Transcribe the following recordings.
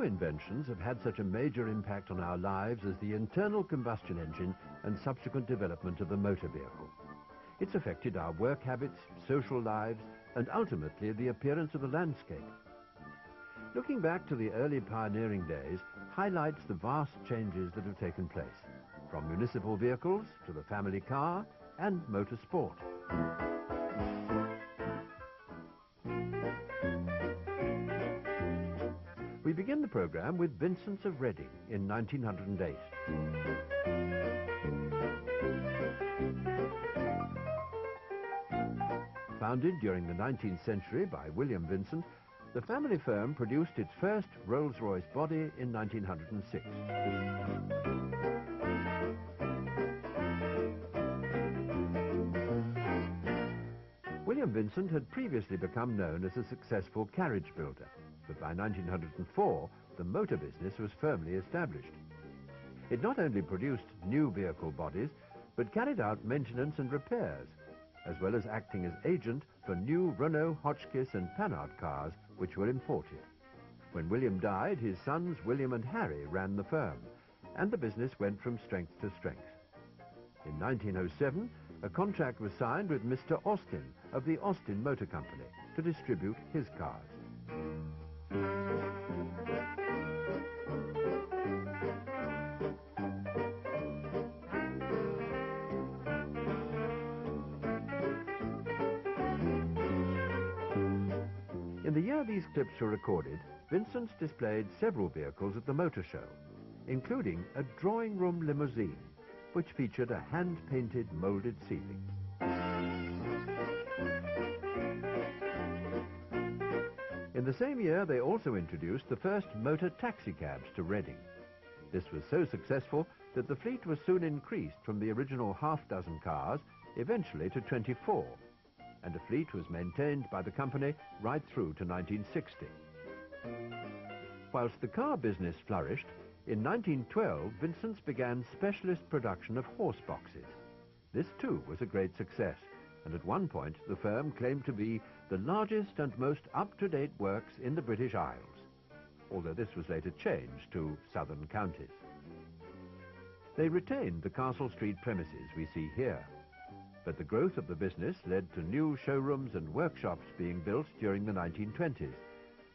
Few inventions have had such a major impact on our lives as the internal combustion engine and subsequent development of the motor vehicle. It's affected our work habits, social lives, and ultimately the appearance of the landscape. Looking back to the early pioneering days highlights the vast changes that have taken place, from municipal vehicles to the family car and motorsport. We begin the program with Vincent's of Reading in 1908. Founded during the 19th century by William Vincent, the family firm produced its first Rolls-Royce body in 1906. William Vincent had previously become known as a successful carriage builder, but by 1904 the motor business was firmly established. It not only produced new vehicle bodies, but carried out maintenance and repairs, as well as acting as agent for new Renault, Hotchkiss and Panhard cars which were imported. When William died, his sons William and Harry ran the firm, and the business went from strength to strength. In 1907, a contract was signed with Mr. Austin of the Austin Motor Company to distribute his cars. In the year these clips were recorded, Vincent's displayed several vehicles at the motor show, including a drawing room limousine, which featured a hand-painted moulded ceiling. In the same year, they also introduced the first motor taxicabs to Reading. This was so successful that the fleet was soon increased from the original half-dozen cars, eventually to 24, and a fleet was maintained by the company right through to 1960. Whilst the car business flourished, in 1912, Vincent's began specialist production of horse boxes. This too was a great success, and at one point the firm claimed to be the largest and most up-to-date works in the British Isles, although this was later changed to southern counties. They retained the Castle Street premises we see here, but the growth of the business led to new showrooms and workshops being built during the 1920s,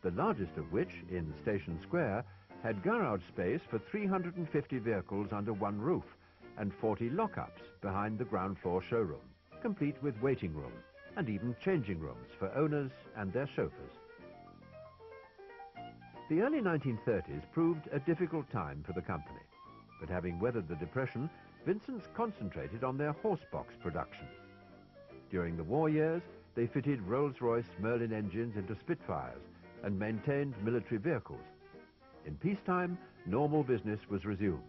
the largest of which, in Station Square, had garage space for 350 vehicles under one roof and 40 lockups behind the ground floor showroom, complete with waiting room and even changing rooms for owners and their chauffeurs. The early 1930s proved a difficult time for the company, but having weathered the Depression, Vincent's concentrated on their horsebox production. During the war years, they fitted Rolls-Royce Merlin engines into Spitfires and maintained military vehicles. In peacetime, normal business was resumed,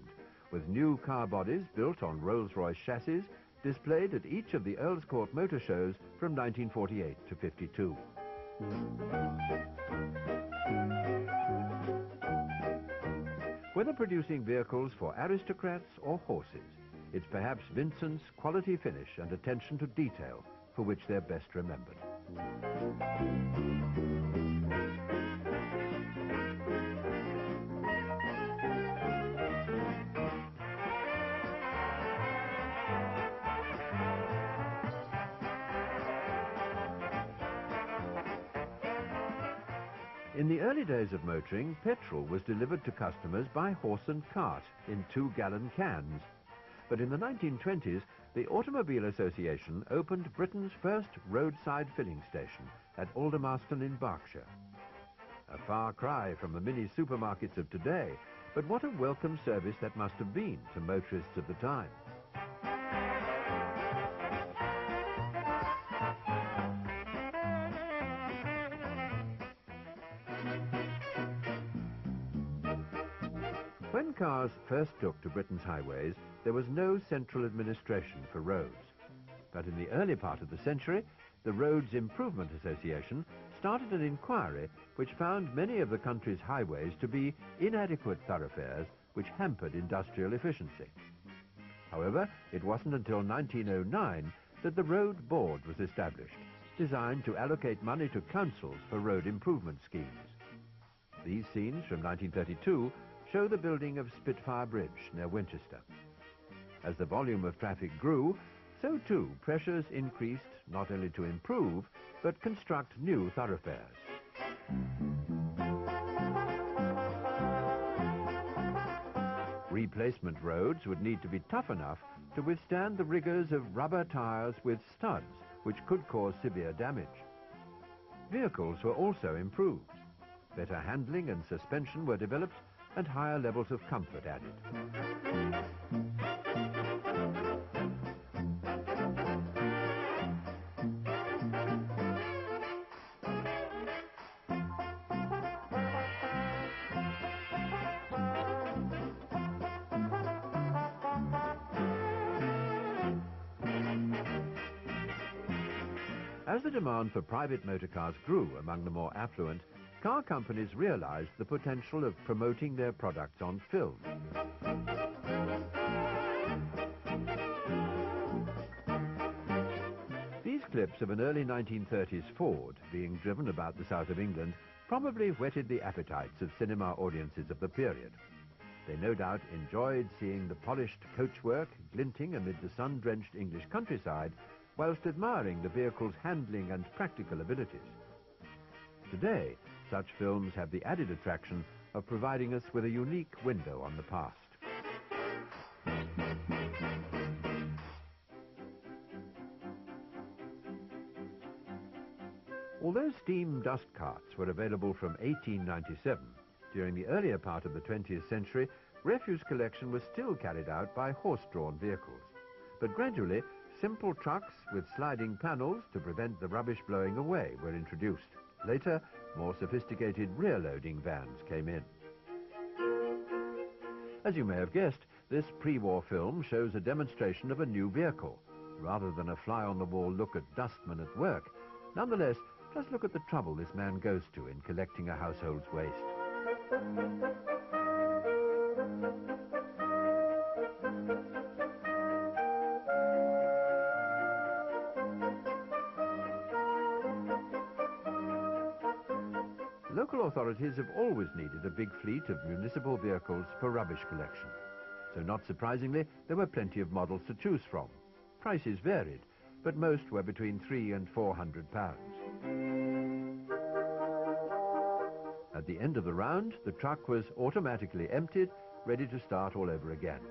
with new car bodies built on Rolls-Royce chassis displayed at each of the Earl's Court motor shows from 1948 to 52. Whether producing vehicles for aristocrats or horses, it's perhaps Vincent's quality finish and attention to detail for which they're best remembered. In the early days of motoring, petrol was delivered to customers by horse and cart in 2-gallon cans. But in the 1920s, the Automobile Association opened Britain's first roadside filling station at Aldermaston in Berkshire. A far cry from the mini supermarkets of today, but what a welcome service that must have been to motorists of the time. When cars first took to Britain's highways, there was no central administration for roads. But in the early part of the century, the Roads Improvement Association started an inquiry which found many of the country's highways to be inadequate thoroughfares which hampered industrial efficiency. However, it wasn't until 1909 that the Road Board was established, designed to allocate money to councils for road improvement schemes. These scenes from 1932 show the building of Spitfire Bridge near Winchester. As the volume of traffic grew, so too pressures increased not only to improve, but construct new thoroughfares. Replacement roads would need to be tough enough to withstand the rigors of rubber tires with studs, which could cause severe damage. Vehicles were also improved. Better handling and suspension were developed, and higher levels of comfort added. As the demand for private motor cars grew among the more affluent, car companies realized the potential of promoting their products on film. These clips of an early 1930s Ford being driven about the south of England probably whetted the appetites of cinema audiences of the period. They no doubt enjoyed seeing the polished coachwork glinting amid the sun-drenched English countryside, whilst admiring the vehicle's handling and practical abilities. Today, such films have the added attraction of providing us with a unique window on the past. Although steam dust carts were available from 1897, during the earlier part of the 20th century, refuse collection was still carried out by horse-drawn vehicles. But gradually, simple trucks with sliding panels to prevent the rubbish blowing away were introduced. Later, more sophisticated rear-loading vans came in. As you may have guessed, this pre-war film shows a demonstration of a new vehicle, rather than a fly-on-the-wall look at dustmen at work. Nonetheless, just look at the trouble this man goes to in collecting a household's waste. Local authorities have always needed a big fleet of municipal vehicles for rubbish collection. So not surprisingly, there were plenty of models to choose from. Prices varied, but most were between £300 and £400. At the end of the round, the truck was automatically emptied, ready to start all over again.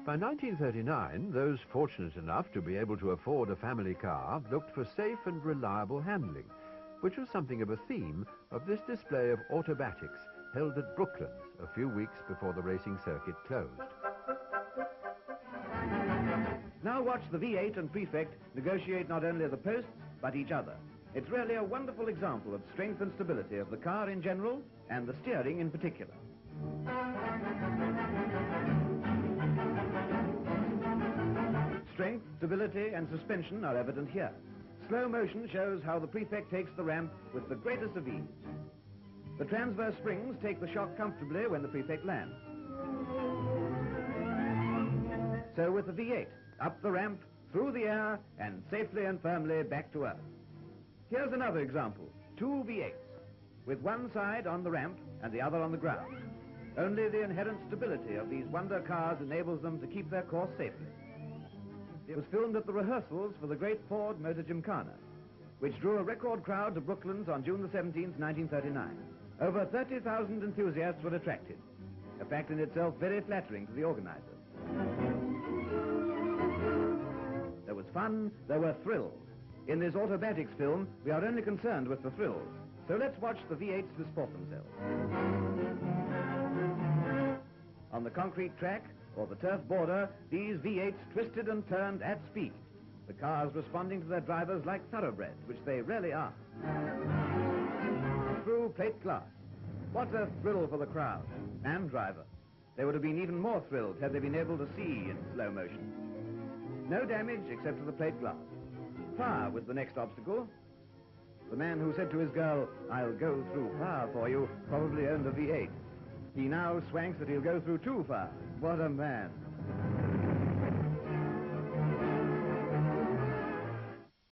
By 1939, those fortunate enough to be able to afford a family car looked for safe and reliable handling, which was something of a theme of this display of automatics held at Brooklands a few weeks before the racing circuit closed. Now watch the V8 and Prefect negotiate not only the posts, but each other. It's really a wonderful example of strength and stability of the car in general, and the steering in particular. Strength, stability, and suspension are evident here. Slow motion shows how the Prefect takes the ramp with the greatest of ease. The transverse springs take the shock comfortably when the Prefect lands. So with the V8, up the ramp, through the air, and safely and firmly back to earth. Here's another example. Two V8s, with one side on the ramp and the other on the ground. Only the inherent stability of these wonder cars enables them to keep their course safely. It was filmed at the rehearsals for the great Ford Motor Gymkhana, which drew a record crowd to Brooklands on June the 17th, 1939. Over 30,000 enthusiasts were attracted, a fact in itself very flattering to the organizers. There was fun, there were thrills. In this automatics film, we are only concerned with the thrills, so let's watch the V8s disport themselves. On the concrete track, or the turf border, these V8s twisted and turned at speed, the cars responding to their drivers like thoroughbreds, which they really are. Through plate glass. What a thrill for the crowd and driver. They would have been even more thrilled had they been able to see in slow motion. No damage except to the plate glass. Fire was the next obstacle. The man who said to his girl, "I'll go through fire for you," probably owned a V8. He now swanks that he'll go through two fires. What a man.